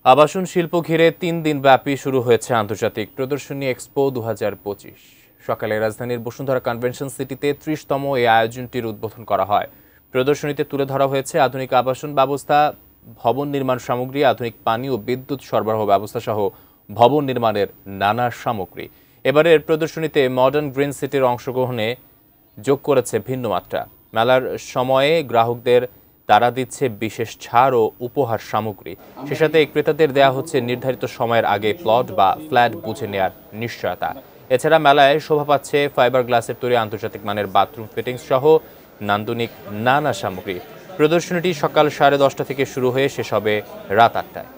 আবাসন শিল্প ঘিরে ৩ দিন ব্যাপী শুরু হয়েছে আন্তর্জাতিক প্রদর্শনী এক্সপো ২০২৫। সকালে রাজধানীর বসুন্ধরা কনভেনশন সিটিতে ৩০তম এই আয়োজনটির উদ্বোধন করা হয়। প্রদর্শনীতে তুলে ধরা হয়েছে আধুনিক আবাসন ব্যবস্থা, ভবন নির্মাণ সামগ্রী, আধুনিক পানি ও বিদ্যুৎ সরবরাহ ব্যবস্থা সহ ভবন নির্মাণের নানা সামগ্রী। এবারের প্রদর্শনীতে মডার্ন গ্রিন সিটির অংশগ্রহণে যোগ করেছে ভিন্ন মাত্রা। মেলার সময়ে গ্রাহকদের তারা দিচ্ছে বিশেষ ছাড় ও উপহার সামগ্রী। সে সাথে ক্রেতাদের দেয়া হচ্ছে নির্ধারিত সময়ের আগে প্লট বা ফ্ল্যাট বুঝে নেওয়ার নিশ্চয়তা। এছাড়া মেলায় শোভা পাচ্ছে ফাইবার গ্লাসের তৈরি আন্তর্জাতিক মানের বাথরুম ফিটিংস সহ নান্দনিক নানা সামগ্রী। প্রদর্শনীটি সকাল 10:30 থেকে শুরু হয়ে শেষ হবে রাত 8টায়।